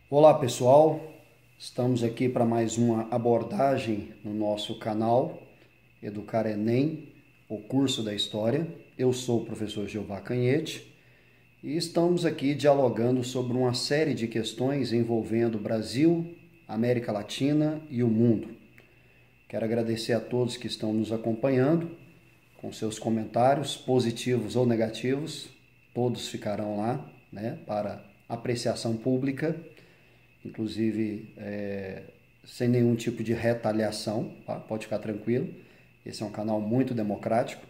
Olá pessoal, estamos aqui para mais uma abordagem no nosso canal Educar Enem, o curso da História. Eu sou o professor Jeová Canhete e estamos aqui dialogando sobre uma série de questões envolvendo o Brasil, América Latina e o mundo. Quero agradecer a todos que estão nos acompanhando com seus comentários, positivos ou negativos, todos ficarão lá, para apreciação pública. Inclusive sem nenhum tipo de retaliação, tá? Pode ficar tranquilo. Esse é um canal muito democrático.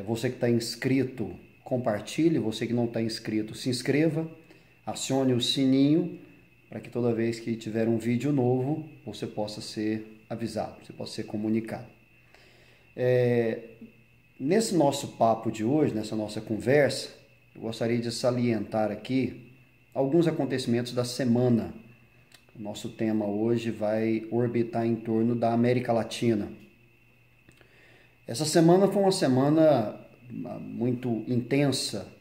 Você que está inscrito, compartilhe. Você que não está inscrito, se inscreva. Acione o sininho para que toda vez que tiver um vídeo novo, você possa ser avisado, você possa ser comunicado. Nesse nosso papo de hoje, nessa nossa conversa, eu gostaria de salientar aqui alguns acontecimentos da semana. O nosso tema hoje vai orbitar em torno da América Latina. Essa semana foi uma semana muito intensa.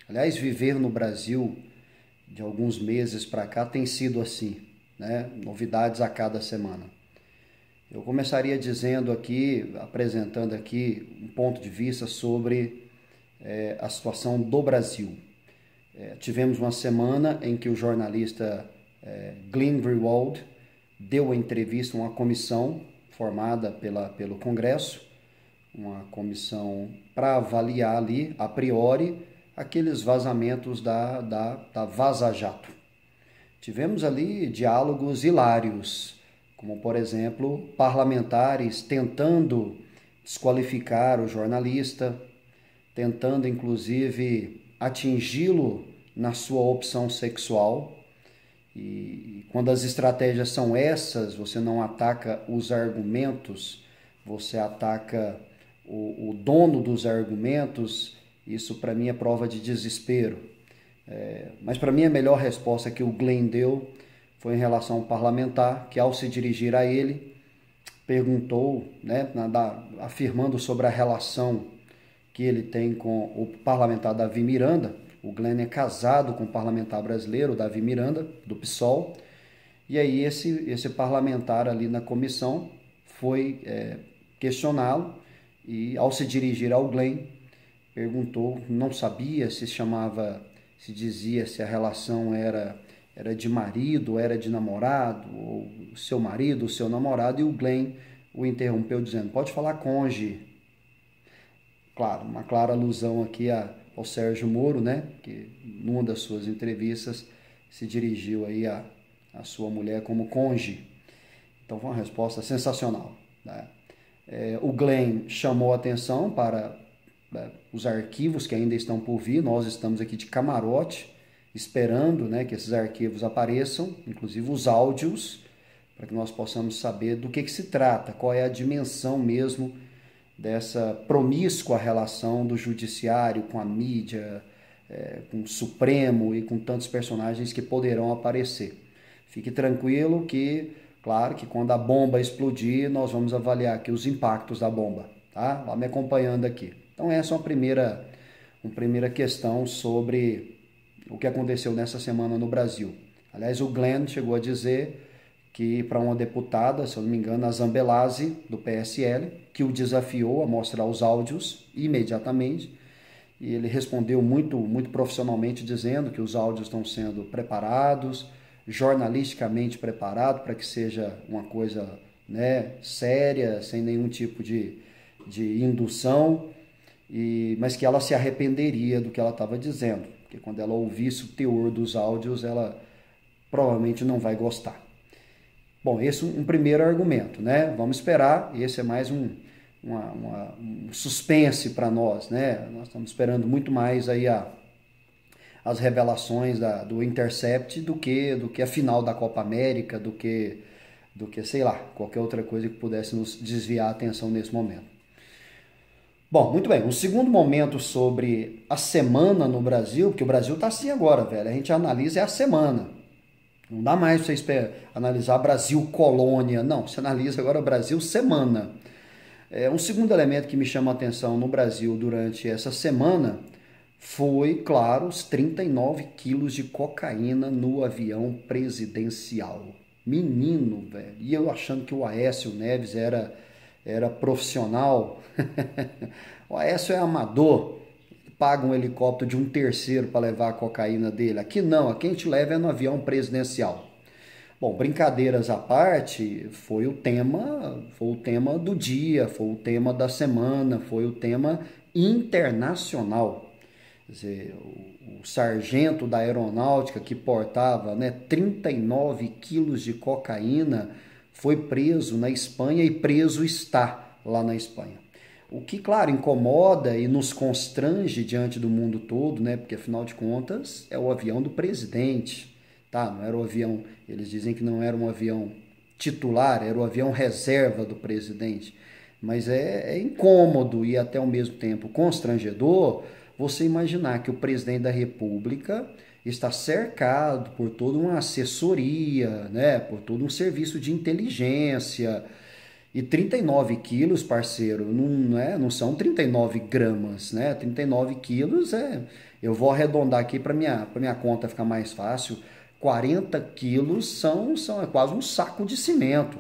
Aliás, viver no Brasil de alguns meses para cá tem sido assim, né? Novidades a cada semana. Eu começaria dizendo aqui, apresentando aqui um ponto de vista sobre a situação do Brasil. Tivemos uma semana em que o jornalista Glenn Greenwald deu uma entrevista a uma comissão formada pelo Congresso, uma comissão para avaliar ali, a priori, aqueles vazamentos da Vaza Jato. Tivemos ali diálogos hilários, como, por exemplo, parlamentares tentando desqualificar o jornalista, tentando, inclusive, atingi-lo na sua opção sexual. E quando as estratégias são essas, você não ataca os argumentos, você ataca o dono dos argumentos. Isso para mim é prova de desespero. Mas para mim a melhor resposta que o Glenn deu foi em relação ao parlamentar, que ao se dirigir a ele, perguntou, afirmando sobre a relação que ele tem com o parlamentar Davi Miranda. O Glenn é casado com o parlamentar brasileiro, Davi Miranda, do PSOL. E aí esse parlamentar ali na comissão foi questioná-lo e, ao se dirigir ao Glenn, perguntou, não sabia se dizia se a relação era de marido, era de namorado, ou seu marido, o seu namorado, e o Glenn o interrompeu dizendo, pode falar cônjuge. Claro, uma clara alusão aqui ao Sérgio Moro, né, que numa das suas entrevistas se dirigiu aí a sua mulher como cônjuge. Então foi uma resposta sensacional, né? O Glenn chamou a atenção para os arquivos que ainda estão por vir. Nós estamos aqui de camarote, esperando, né, que esses arquivos apareçam, inclusive os áudios, para que nós possamos saber do que se trata, qual é a dimensão mesmo dessa promíscua relação do judiciário com a mídia, com o Supremo e com tantos personagens que poderão aparecer. Fique tranquilo que, claro, que quando a bomba explodir, nós vamos avaliar aqui os impactos da bomba, tá? Vá me acompanhando aqui. Então essa é uma primeira questão sobre o que aconteceu nessa semana no Brasil. Aliás, o Glenn chegou a dizer que para uma deputada, se eu não me engano, a Zambelase, do PSL, que o desafiou a mostrar os áudios imediatamente, e ele respondeu muito, muito profissionalmente, dizendo que os áudios estão sendo preparados, jornalisticamente preparados, para que seja uma coisa, né, séria, sem nenhum tipo de indução, mas que ela se arrependeria do que ela estava dizendo, porque quando ela ouvisse o teor dos áudios, ela provavelmente não vai gostar. Bom, esse é um primeiro argumento, né? Vamos esperar, esse é mais um suspense para nós, né? Nós estamos esperando muito mais aí as revelações do Intercept do que a final da Copa América, do que, sei lá, qualquer outra coisa que pudesse nos desviar a atenção nesse momento. Bom, muito bem, um segundo momento sobre a semana no Brasil, porque o Brasil está assim agora, velho, a gente analisa a semana. Não dá mais para você analisar Brasil colônia, não, você analisa agora Brasil semana. Um segundo elemento que me chama a atenção no Brasil durante essa semana Foi, claro, os 39 quilos de cocaína no avião presidencial. Menino, velho. E eu achando que o Aécio Neves era profissional. O Aécio é amador. Paga um helicóptero de um terceiro para levar a cocaína dele. Aqui não, aqui a gente leva é no avião presidencial. Bom, brincadeiras à parte, foi o tema do dia, foi o tema da semana, foi o tema internacional. Quer dizer, o sargento da aeronáutica que portava, né, 39 quilos de cocaína foi preso na Espanha e preso está lá na Espanha. O que, claro, incomoda e nos constrange diante do mundo todo, né? Porque afinal de contas é o avião do presidente, tá? Não era o avião, eles dizem que não era um avião titular, era o avião reserva do presidente. Mas é incômodo e até ao mesmo tempo constrangedor você imaginar que o presidente da República está cercado por toda uma assessoria, né? Por todo um serviço de inteligência. E 39 quilos, parceiro, não são 39 gramas, né? 39 quilos eu vou arredondar aqui para minha conta ficar mais fácil. 40 quilos é quase um saco de cimento.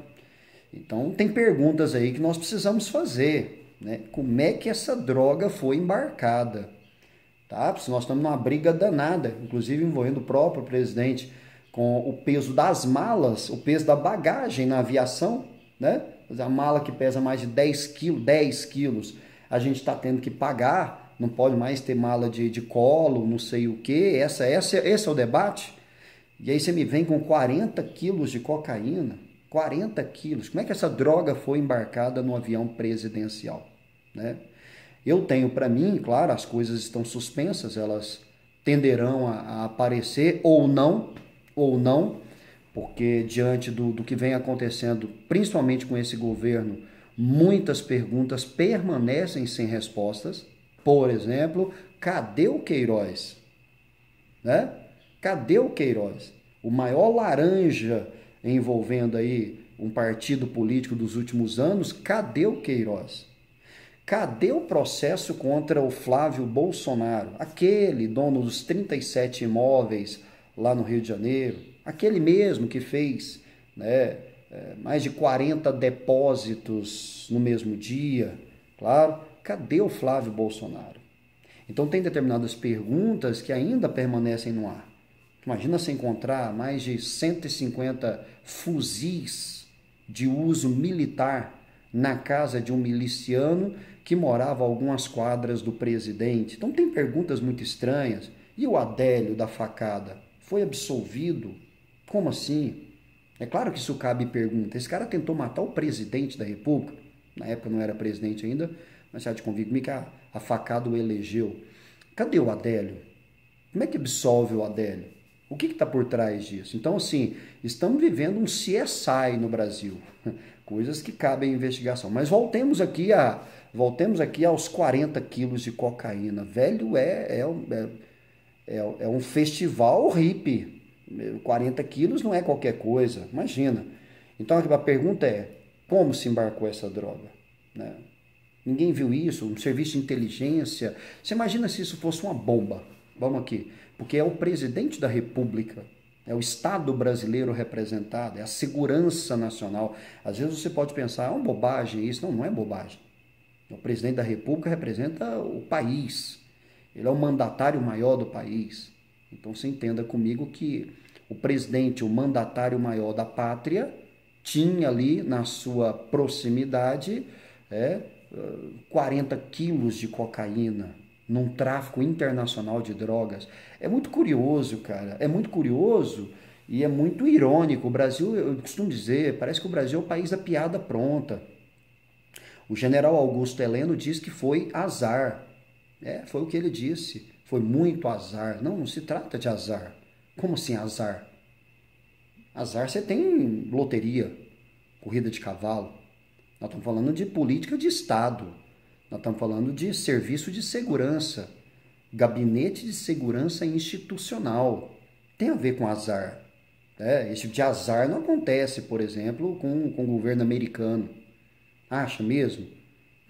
Então, tem perguntas aí que nós precisamos fazer, né? Como é que essa droga foi embarcada? Tá? Se nós estamos numa briga danada, inclusive envolvendo o próprio presidente, com o peso das malas, o peso da bagagem na aviação, né? A mala que pesa mais de 10 quilos, a gente está tendo que pagar, não pode mais ter mala de colo, não sei o que, esse é o debate. E aí você me vem com 40 quilos de cocaína, 40 quilos, como é que essa droga foi embarcada no avião presidencial, né? Eu tenho para mim, claro, as coisas estão suspensas, elas tenderão a aparecer ou não, porque diante do que vem acontecendo, principalmente com esse governo, muitas perguntas permanecem sem respostas. Por exemplo, cadê o Queiroz? Né? Cadê o Queiroz? O maior laranja envolvendo aí um partido político dos últimos anos, cadê o Queiroz? Cadê o processo contra o Flávio Bolsonaro? Aquele dono dos 37 imóveis lá no Rio de Janeiro, aquele mesmo que fez, né, mais de 40 depósitos no mesmo dia, claro. Cadê o Flávio Bolsonaro? Então tem determinadas perguntas que ainda permanecem no ar. Imagina se encontrar mais de 150 fuzis de uso militar na casa de um miliciano que morava a algumas quadras do presidente. Então tem perguntas muito estranhas. E o Adélio da facada foi absolvido? Como assim? É claro que isso cabe pergunta. Esse cara tentou matar o presidente da República. Na época não era presidente ainda, mas você há de convir comigo que a facada o elegeu. Cadê o Adélio? Como é que absolve o Adélio? O que está por trás disso? Então, assim, estamos vivendo um CSI no Brasil. Coisas que cabem à investigação. Mas voltemos aqui aos 40 quilos de cocaína. Velho, é um festival hippie. 40 quilos não é qualquer coisa, imagina. Então a pergunta é, como se embarcou essa droga? Né? Ninguém viu isso, um serviço de inteligência. Você imagina se isso fosse uma bomba? Vamos aqui. Porque é o presidente da República, é o Estado brasileiro representado, é a segurança nacional. Às vezes você pode pensar, é uma bobagem isso. Não, não é bobagem. O presidente da República representa o país. Ele é o mandatário maior do país. Então você entenda comigo que o presidente, o mandatário maior da pátria, tinha ali na sua proximidade 40 quilos de cocaína num tráfico internacional de drogas. É muito curioso, cara. É muito curioso e é muito irônico. O Brasil, eu costumo dizer, parece que o Brasil é o país da piada pronta. O general Augusto Heleno diz que foi azar. Foi o que ele disse. Foi muito azar. Não se trata de azar. Como assim azar? Azar você tem loteria, corrida de cavalo. Nós estamos falando de política de Estado. Nós estamos falando de serviço de segurança, gabinete de segurança institucional. Tem a ver com azar. Esse tipo de azar não acontece, por exemplo, com o governo americano. Acha mesmo?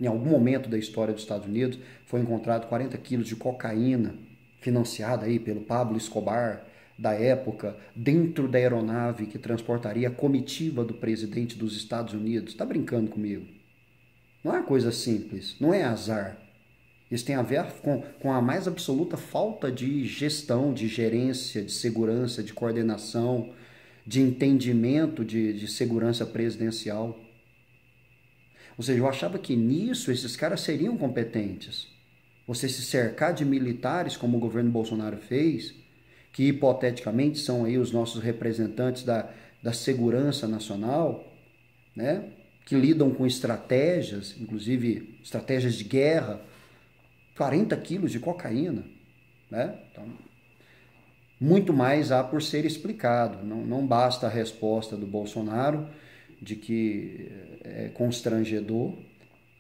Em algum momento da história dos Estados Unidos foi encontrado 40 quilos de cocaína financiada aí pelo Pablo Escobar da época, dentro da aeronave que transportaria a comitiva do presidente dos Estados Unidos. Está brincando comigo? Não é uma coisa simples, não é azar. Isso tem a ver com a mais absoluta falta de gestão, de gerência, de segurança, de coordenação, de entendimento de segurança presidencial. Ou seja, eu achava que nisso esses caras seriam competentes. Você se cercar de militares, como o governo Bolsonaro fez, que hipoteticamente são aí os nossos representantes da segurança nacional, né? Que lidam com estratégias, inclusive estratégias de guerra, 40 quilos de cocaína, né? Então, muito mais há por ser explicado. Não basta a resposta do Bolsonaro de que é constrangedor,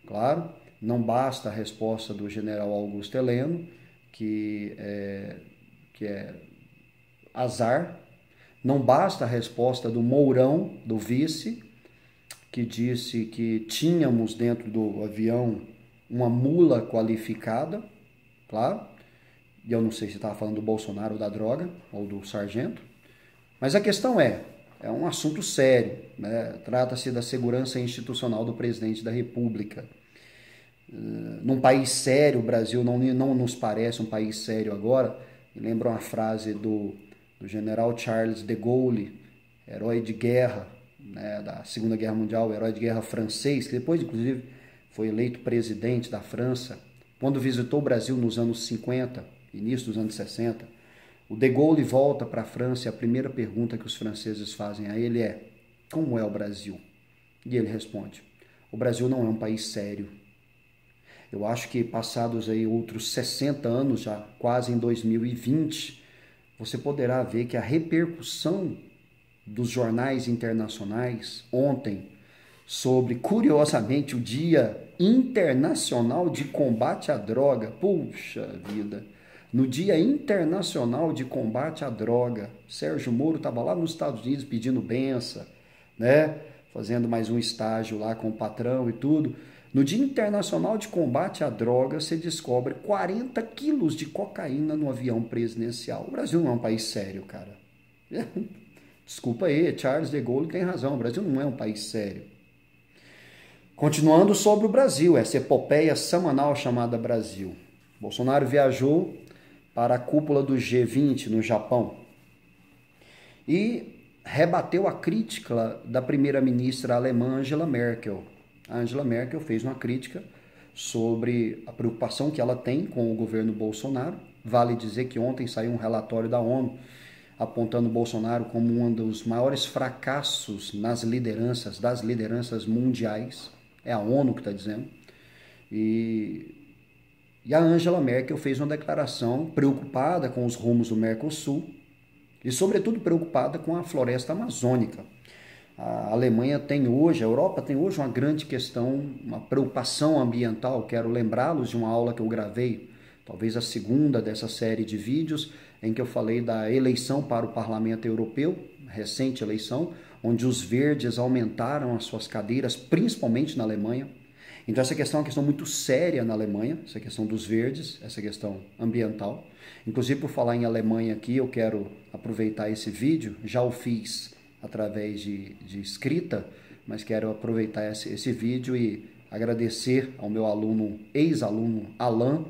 claro. Não basta a resposta do general Augusto Heleno, que é azar. Não basta a resposta do Mourão, do vice, que disse que tínhamos dentro do avião uma mula qualificada, claro. E eu não sei se estava falando do Bolsonaro ou da droga, ou do sargento. Mas a questão é um assunto sério, né? Trata-se da segurança institucional do presidente da República. Num país sério, o Brasil não nos parece um país sério agora. Me lembra uma frase do general Charles de Gaulle, herói de guerra, né, da Segunda Guerra Mundial, herói de guerra francês, que depois, inclusive, foi eleito presidente da França. Quando visitou o Brasil nos anos 50, início dos anos 60, o de Gaulle volta para a França e a primeira pergunta que os franceses fazem a ele é: como é o Brasil? E ele responde: o Brasil não é um país sério. Eu acho que passados aí outros 60 anos, já quase em 2020, você poderá ver que a repercussão dos jornais internacionais ontem sobre, curiosamente, o Dia Internacional de Combate à Droga. Puxa vida! No Dia Internacional de Combate à Droga, Sérgio Moro estava lá nos Estados Unidos pedindo benção, né? Fazendo mais um estágio lá com o patrão e tudo. No Dia Internacional de Combate à Droga, se descobre 40 quilos de cocaína no avião presidencial. O Brasil não é um país sério, cara. Desculpa aí, Charles de Gaulle tem razão. O Brasil não é um país sério. Continuando sobre o Brasil, essa epopeia semanal chamada Brasil. Bolsonaro viajou para a cúpula do G20 no Japão e rebateu a crítica da primeira-ministra alemã Angela Merkel. A Angela Merkel fez uma crítica sobre a preocupação que ela tem com o governo Bolsonaro. Vale dizer que ontem saiu um relatório da ONU apontando Bolsonaro como um dos maiores fracassos das lideranças mundiais. É a ONU que está dizendo. E a Angela Merkel fez uma declaração preocupada com os rumos do Mercosul e, sobretudo, preocupada com a floresta amazônica. A Alemanha tem hoje, a Europa tem hoje uma grande questão, uma preocupação ambiental. Quero lembrá-los de uma aula que eu gravei, talvez a segunda dessa série de vídeos, em que eu falei da eleição para o Parlamento Europeu, recente eleição, onde os verdes aumentaram as suas cadeiras, principalmente na Alemanha. Então essa questão é uma questão muito séria na Alemanha, essa questão dos verdes, essa questão ambiental. Inclusive, por falar em Alemanha aqui, eu quero aproveitar esse vídeo, já o fiz através de escrita, mas quero aproveitar esse vídeo e agradecer ao meu aluno, ex-aluno Alan,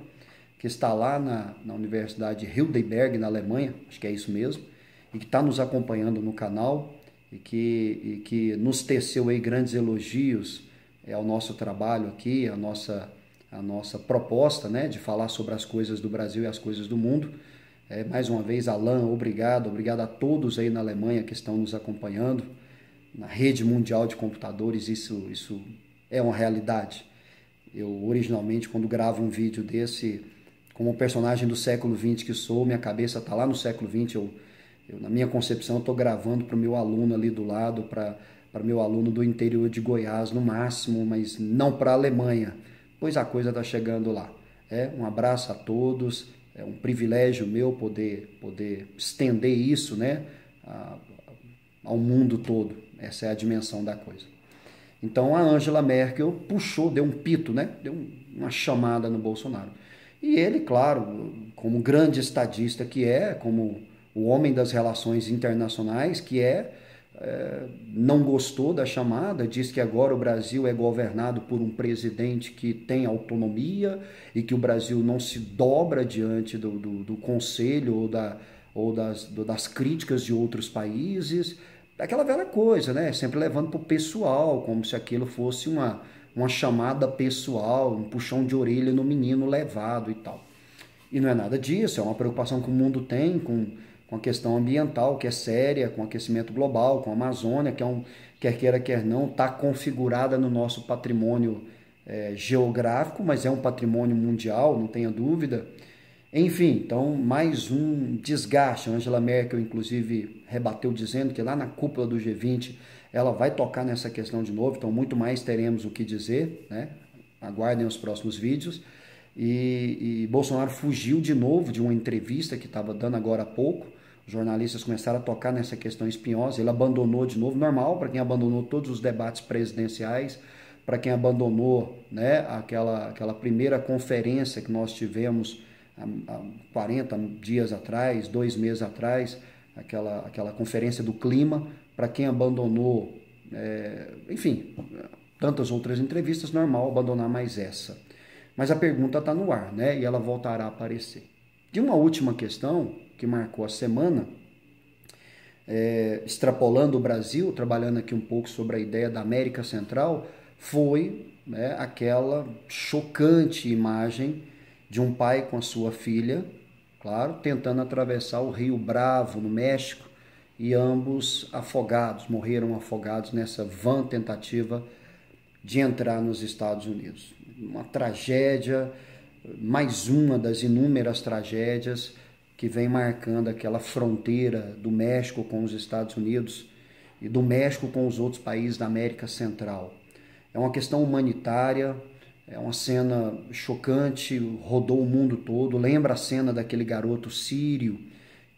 que está lá na Universidade Heidelberg, na Alemanha, acho que é isso mesmo, e que está nos acompanhando no canal e que nos teceu aí grandes elogios ao nosso trabalho aqui, a nossa proposta, né, de falar sobre as coisas do Brasil e as coisas do mundo. Mais uma vez, Alan, obrigado a todos aí na Alemanha que estão nos acompanhando. Na rede mundial de computadores, isso é uma realidade. Eu, originalmente, quando gravo um vídeo desse, como personagem do século XX que sou, minha cabeça está lá no século XX, na minha concepção, eu estou gravando para o meu aluno ali do lado, para meu aluno do interior de Goiás, no máximo, mas não para a Alemanha, pois a coisa está chegando lá. Um abraço a todos, é um privilégio meu poder estender isso, né, ao mundo todo. Essa é a dimensão da coisa. Então a Angela Merkel puxou, deu um pito, né? Deu uma chamada no Bolsonaro. E ele, claro, como grande estadista que é, como o homem das relações internacionais que não gostou da chamada, diz que agora o Brasil é governado por um presidente que tem autonomia e que o Brasil não se dobra diante do conselho ou das críticas de outros países. Aquela velha coisa, né? Sempre levando para o pessoal, como se aquilo fosse uma chamada pessoal, um puxão de orelha no menino levado e tal. E não é nada disso, é uma preocupação que o mundo tem com a questão ambiental, que é séria, com o aquecimento global, com a Amazônia, que quer queira, quer não, está configurada no nosso patrimônio geográfico, mas é um patrimônio mundial, não tenha dúvida. Enfim, então mais um desgaste. A Angela Merkel, inclusive, rebateu dizendo que lá na cúpula do G20 ela vai tocar nessa questão de novo, então muito mais teremos o que dizer, né? Aguardem os próximos vídeos. E Bolsonaro fugiu de novo de uma entrevista que estava dando agora há pouco. Os jornalistas começaram a tocar nessa questão espinhosa. Ele abandonou de novo, normal para quem abandonou todos os debates presidenciais, para quem abandonou, né, aquela primeira conferência que nós tivemos há 40 dias atrás, 2 meses atrás, aquela conferência do clima, para quem abandonou, enfim, tantas outras entrevistas, normal abandonar mais essa. Mas a pergunta está no ar, né? E ela voltará a aparecer. De uma última questão que marcou a semana, extrapolando o Brasil, trabalhando aqui um pouco sobre a ideia da América Central, foi, né, aquela chocante imagem de um pai com a sua filha, claro, tentando atravessar o Rio Bravo, no México, e ambos afogados, morreram afogados nessa vã tentativa de entrar nos Estados Unidos. Uma tragédia, mais uma das inúmeras tragédias que vem marcando aquela fronteira do México com os Estados Unidos e do México com os outros países da América Central. É uma questão humanitária, é uma cena chocante, rodou o mundo todo. Lembra a cena daquele garoto sírio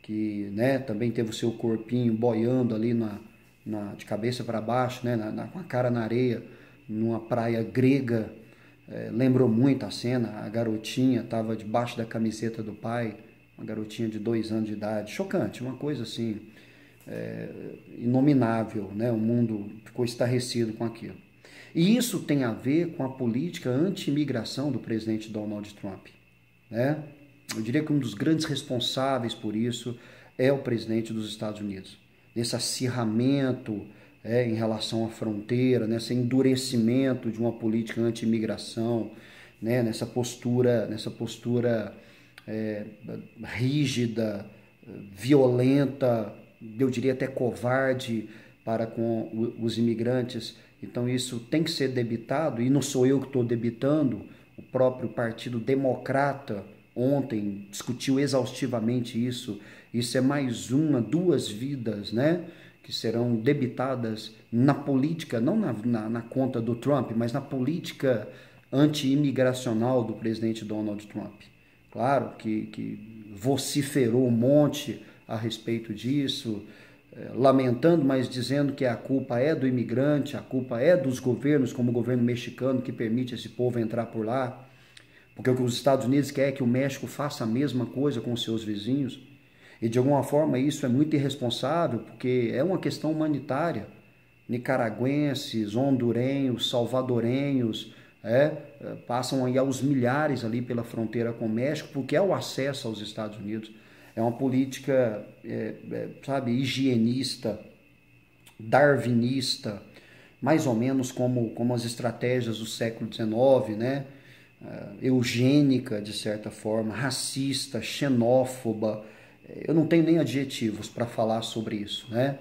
que, né, também teve o seu corpinho boiando ali de cabeça para baixo, né, com a cara na areia, numa praia grega. Lembrou muito a cena. A garotinha estava debaixo da camiseta do pai, uma garotinha de 2 anos de idade. Chocante, uma coisa assim, inominável, né? O mundo ficou estarrecido com aquilo. E isso tem a ver com a política anti-imigração do presidente Donald Trump, né? Eu diria que um dos grandes responsáveis por isso é o presidente dos Estados Unidos. Nesse acirramento em relação à fronteira, nesse endurecimento de uma política anti-imigração, né? nessa postura rígida, violenta, eu diria até covarde para com os imigrantes. Então isso tem que ser debitado, e não sou eu que estou debitando, o próprio Partido Democrata ontem discutiu exaustivamente isso. Isso é mais duas vidas, né, que serão debitadas na política, não na conta do Trump, mas na política anti-imigracional do presidente Donald Trump. Claro que vociferou um monte a respeito disso, lamentando, mas dizendo que a culpa é do imigrante, a culpa é dos governos, como o governo mexicano, que permite esse povo entrar por lá, porque o que os Estados Unidos quer é que o México faça a mesma coisa com os seus vizinhos. E de alguma forma isso é muito irresponsável, porque é uma questão humanitária. Nicaragüenses, hondurenhos, salvadorenhos, passam aí aos milhares ali pela fronteira com o México, porque é o acesso aos Estados Unidos. É uma política, sabe, higienista, darwinista, mais ou menos como as estratégias do século XIX, né? Eugênica, de certa forma, racista, xenófoba. Eu não tenho nem adjetivos para falar sobre isso, né?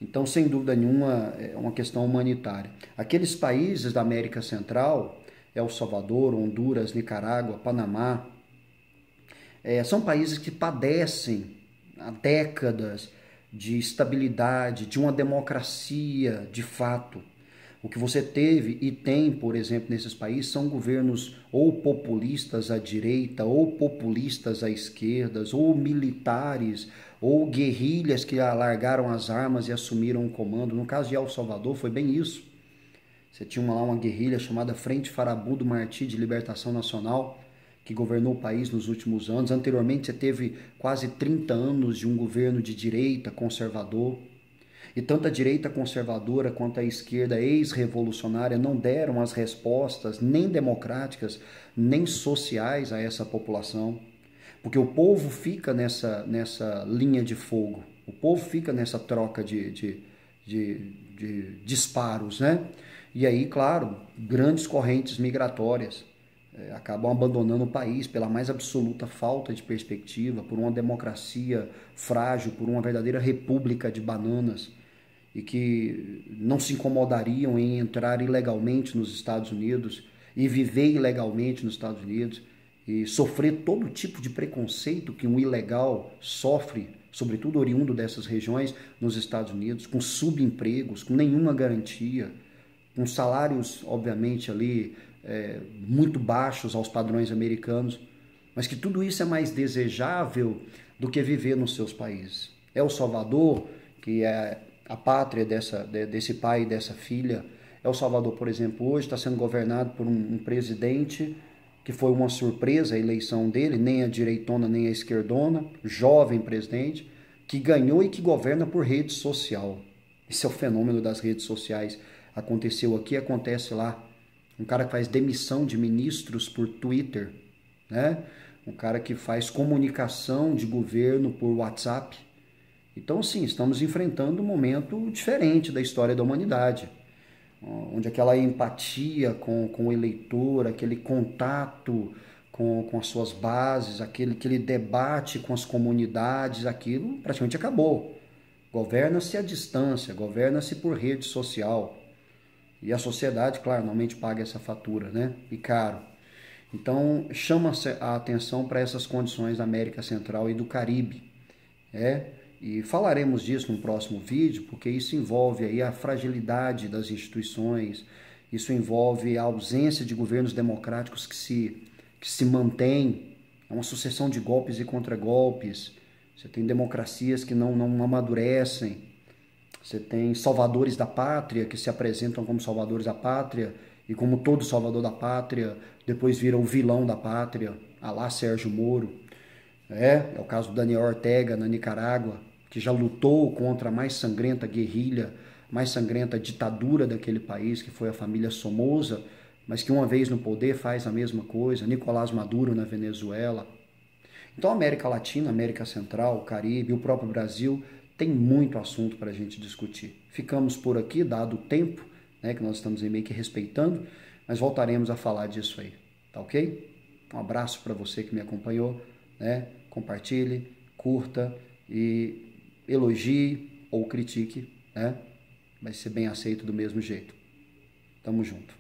Então, sem dúvida nenhuma, é uma questão humanitária. Aqueles países da América Central, El Salvador, Honduras, Nicarágua, Panamá, são países que padecem há décadas de estabilidade, de uma democracia de fato. O que você teve e tem, por exemplo, nesses países são governos ou populistas à direita, ou populistas à esquerda, ou militares, ou guerrilhas que largaram as armas e assumiram o comando. No caso de El Salvador foi bem isso. Você tinha lá uma guerrilha chamada Frente Farabundo Martí de Libertação Nacional, que governou o país nos últimos anos. Anteriormente, você teve quase 30 anos de um governo de direita conservador. E tanto a direita conservadora quanto a esquerda ex-revolucionária não deram as respostas nem democráticas, nem sociais a essa população. Porque o povo fica nessa linha de fogo, o povo fica nessa troca de disparos, né? E aí, claro, grandes correntes migratórias acabam abandonando o país pela mais absoluta falta de perspectiva, por uma democracia frágil, por uma verdadeira república de bananas, e que não se incomodariam em entrar ilegalmente nos Estados Unidos e viver ilegalmente nos Estados Unidos e sofrer todo tipo de preconceito que um ilegal sofre, sobretudo oriundo dessas regiões nos Estados Unidos, com subempregos, com nenhuma garantia, com salários, obviamente, ali muito baixos aos padrões americanos, mas que tudo isso é mais desejável do que viver nos seus países. El Salvador, que é a pátria desse pai e dessa filha, El Salvador, por exemplo, hoje está sendo governado por um presidente que foi uma surpresa a eleição dele, nem a direitona nem a esquerdona, jovem presidente, que ganhou e que governa por rede social. Esse é o fenômeno das redes sociais. Aconteceu aqui, acontece lá. Um cara que faz demissão de ministros por Twitter, né? Um cara que faz comunicação de governo por WhatsApp. Então, sim, estamos enfrentando um momento diferente da história da humanidade, onde aquela empatia com o eleitor, aquele contato com as suas bases, aquele debate com as comunidades, aquilo praticamente acabou. Governa-se à distância, governa-se por rede social. E a sociedade, claro, normalmente paga essa fatura, né? E caro. Então, chama-se a atenção para essas condições da América Central e do Caribe. E falaremos disso no próximo vídeo, porque isso envolve aí a fragilidade das instituições, isso envolve a ausência de governos democráticos que se mantém, é uma sucessão de golpes e contragolpes. Você tem democracias que não amadurecem, você tem salvadores da pátria que se apresentam como salvadores da pátria e como todo salvador da pátria, depois viram o vilão da pátria, a lá Sérgio Moro. É o caso do Daniel Ortega na Nicarágua, que já lutou contra a mais sangrenta guerrilha, mais sangrenta ditadura daquele país, que foi a família Somoza, mas que uma vez no poder faz a mesma coisa. Nicolás Maduro na Venezuela. Então a América Latina, América Central, o Caribe, o próprio Brasil, tem muito assunto para a gente discutir. Ficamos por aqui, dado o tempo, né, que nós estamos meio que respeitando, mas voltaremos a falar disso aí, tá ok? Um abraço para você que me acompanhou, né? Compartilhe, curta e elogie ou critique, né? Vai ser bem aceito do mesmo jeito. Tamo junto.